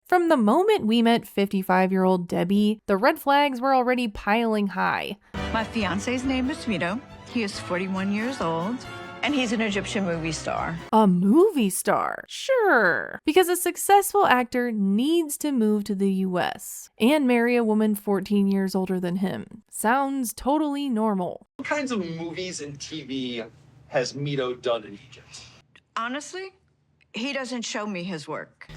From the moment we met 55-year-old Debbie, the red flags were already piling high. My fiance's name is Mido. He is 41 years old, and he's an Egyptian movie star. A movie star? Sure. Because a successful actor needs to move to the US and marry a woman 14 years older than him. Sounds totally normal. What kinds of movies and TV has Mido done in Egypt? Honestly, he doesn't show me his work.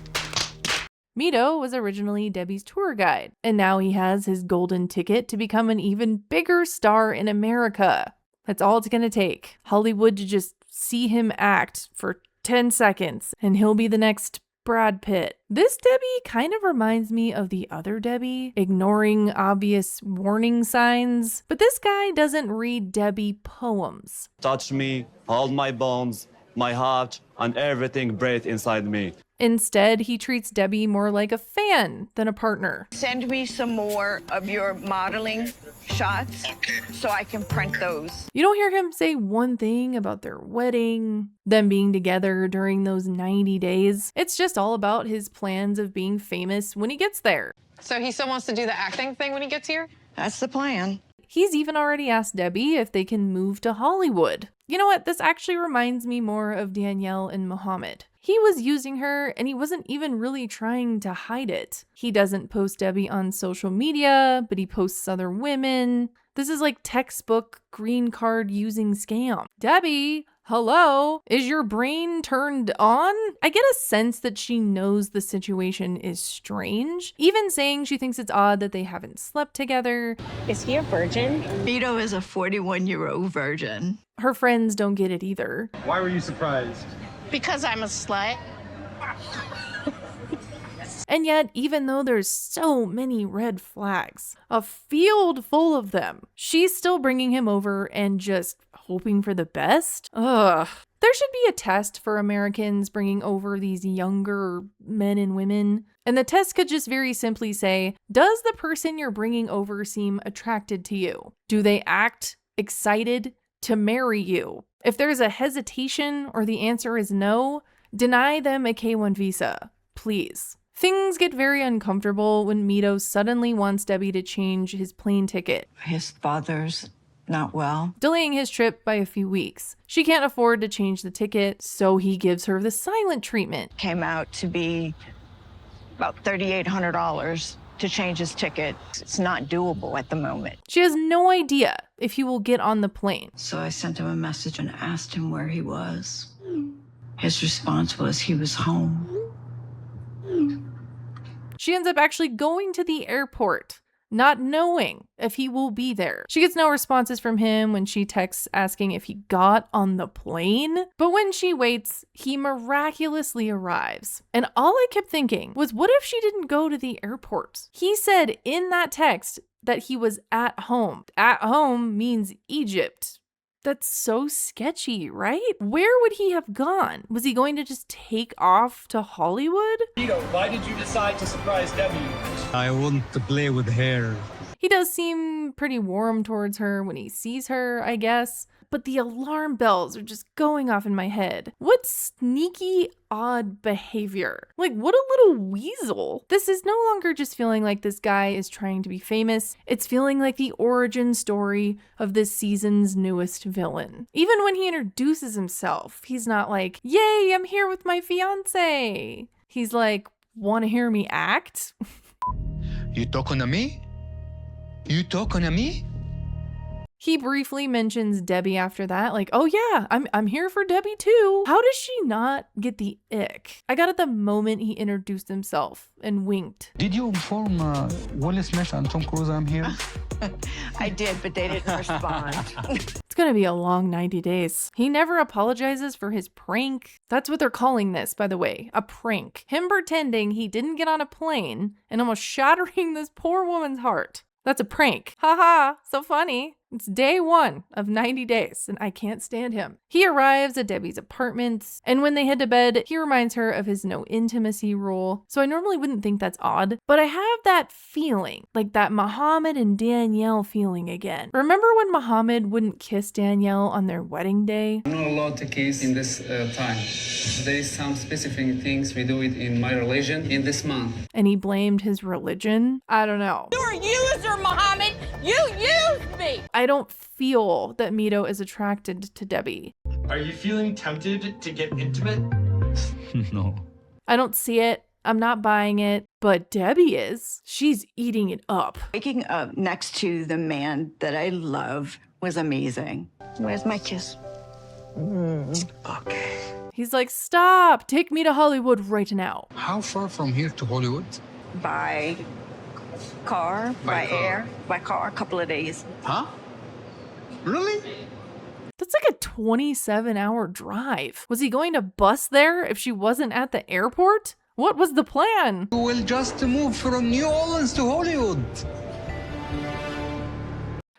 Mido was originally Debbie's tour guide, and now he has his golden ticket to become an even bigger star in America. That's all it's gonna take. Hollywood to just see him act for 10 seconds, and he'll be the next Brad Pitt. This Debbie kind of reminds me of the other Debbie, ignoring obvious warning signs. But this guy doesn't read Debbie poems. Touch me, hold my bones, my heart, and everything breathe inside me. Instead, he treats Debbie more like a fan than a partner. Send me some more of your modeling shots so I can print those. You don't hear him say one thing about their wedding, them being together during those 90 days. It's just all about his plans of being famous when he gets there. So he still wants to do the acting thing when he gets here? That's the plan. He's even already asked Debbie if they can move to Hollywood. You know what? This actually reminds me more of Danielle and Mohammed. He was using her and he wasn't even really trying to hide it. He doesn't post Debbie on social media, but he posts other women. This is like textbook green card using scam. Debbie, hello? Is your brain turned on? I get a sense that she knows the situation is strange, even saying she thinks it's odd that they haven't slept together. Is he a virgin? Mido is a 41-year-old virgin. Her friends don't get it either. Why were you surprised? Because I'm a slut. And yet, even though there's so many red flags, a field full of them, she's still bringing him over and just hoping for the best? Ugh. There should be a test for Americans bringing over these younger men and women. And the test could just very simply say, does the person you're bringing over seem attracted to you? Do they act excited to marry you? If there's a hesitation or the answer is no, deny them a K-1 visa, please. Things get very uncomfortable when Mido suddenly wants Debbie to change his plane ticket. His father's not well. Delaying his trip by a few weeks. She can't afford to change the ticket, so he gives her the silent treatment. Came out to be about $3,800 to change his ticket. It's not doable at the moment. She has no idea if he will get on the plane. So I sent him a message and asked him where he was. His response was he was home. She ends up actually going to the airport, not knowing if he will be there. She gets no responses from him when she texts asking if he got on the plane. But when she waits, he miraculously arrives. And all I kept thinking was, what if she didn't go to the airport? He said in that text that he was at home. At home means Egypt. That's so sketchy, right? Where would he have gone? Was he going to just take off to Hollywood? Mido, why did you decide to surprise Debbie? I want to play with her. He does seem pretty warm towards her when he sees her, I guess. But the alarm bells are just going off in my head. What sneaky, odd behavior. Like, what a little weasel. This is no longer just feeling like this guy is trying to be famous. It's feeling like the origin story of this season's newest villain. Even when he introduces himself, he's not like, yay, I'm here with my fiance. He's like, want to hear me act? You talking to me? You talking to me? He briefly mentions Debbie after that, like, oh yeah, I'm here for Debbie too. How does she not get the ick? I got it the moment he introduced himself and winked. Did you inform Will Smith and Tom Cruise I'm here? I did, but they didn't respond. It's gonna be a long 90 days. He never apologizes for his prank. That's what they're calling this, by the way, a prank. Him pretending he didn't get on a plane and almost shattering this poor woman's heart. That's a prank. Haha, so funny. It's day 1 of 90 days, and I can't stand him. He arrives at Debbie's apartment, and when they head to bed, he reminds her of his no intimacy rule. So I normally wouldn't think that's odd, but I have that feeling, like that Muhammad and Danielle feeling again. Remember when Muhammad wouldn't kiss Danielle on their wedding day? I'm not allowed to kiss in this time. There is some specific things we do it in my religion in this month. And he blamed his religion? I don't know. You're a user, Muhammad. You used me. I don't feel that Mido is attracted to Debbie. Are you feeling tempted to get intimate? No. I don't see it. I'm not buying it. But Debbie is. She's eating it up. Waking up next to the man that I love was amazing. Where's my kiss? Okay. He's like, stop. Take me to Hollywood right now. How far from here to Hollywood? By car, by car. air, by car, a couple of days. Huh? Really? That's like a 27-hour drive. Was he going to bus there if she wasn't at the airport? What was the plan? You will just move from New Orleans to Hollywood.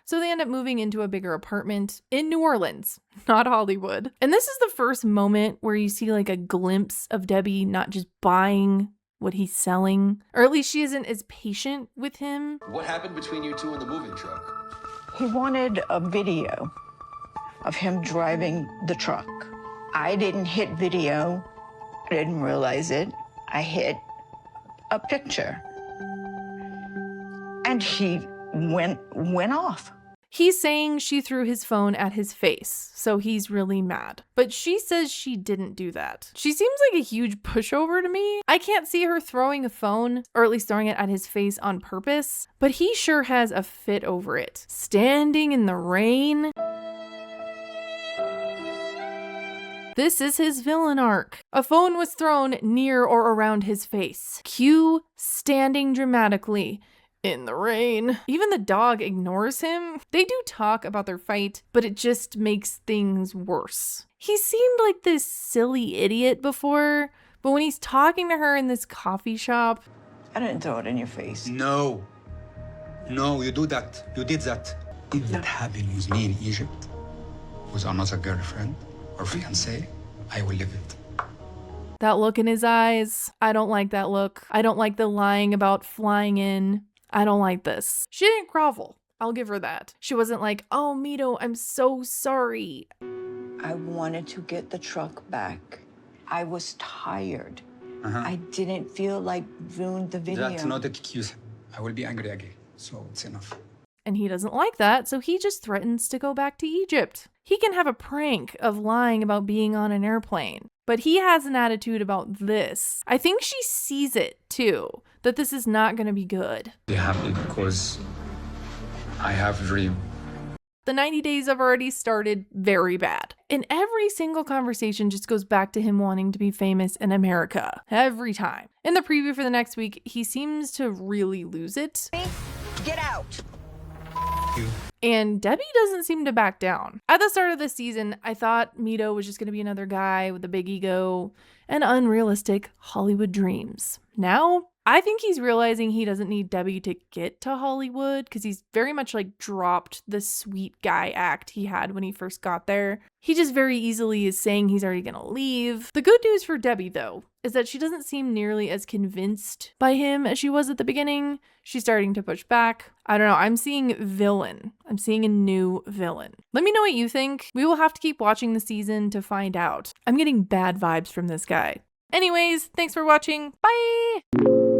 So they end up moving into a bigger apartment in New Orleans, not Hollywood. And this is the first moment where you see like a glimpse of Debbie not just buying what he's selling, or at least she isn't as patient with him. What happened between you two in the moving truck? He wanted a video of him driving the truck. I didn't hit video. I didn't realize it. I hit a picture. And he went off. He's saying she threw his phone at his face, so he's really mad. But she says she didn't do that. She seems like a huge pushover to me. I can't see her throwing a phone, or at least throwing it at his face on purpose, but he sure has a fit over it. Standing in the rain. This is his villain arc. A phone was thrown near or around his face. Cue standing dramatically in the rain. Even the dog ignores him. They do talk about their fight, but it just makes things worse. He seemed like this silly idiot before, but when he's talking to her in this coffee shop... I didn't throw it in your face. No. No, you do that. You did that. If that happened with me in Egypt, with another girlfriend or fiancé, I will live it. That look in his eyes, I don't like that look. I don't like the lying about flying in. I don't like this. She didn't grovel. I'll give her that. She wasn't like, oh, Mido, I'm so sorry. I wanted to get the truck back. I was tired. I didn't feel like doing the video. That's not an excuse. I will be angry again, so it's enough. And he doesn't like that, so he just threatens to go back to Egypt. He can have a prank of lying about being on an airplane, but he has an attitude about this. I think she sees it too, that this is not going to be good. Be happy because I have a dream. The 90 days have already started very bad. And every single conversation just goes back to him wanting to be famous in America. Every time. In the preview for the next week, he seems to really lose it. Get out. And Debbie doesn't seem to back down. At the start of this season, I thought Mido was just going to be another guy with a big ego and unrealistic Hollywood dreams. Now, I think he's realizing he doesn't need Debbie to get to Hollywood because he's very much like dropped the sweet guy act he had when he first got there. He just very easily is saying he's already going to leave. The good news for Debbie, though, is that she doesn't seem nearly as convinced by him as she was at the beginning. She's starting to push back. I don't know. I'm seeing villain. I'm seeing a new villain. Let me know what you think. We will have to keep watching the season to find out. I'm getting bad vibes from this guy. Anyways, thanks for watching. Bye!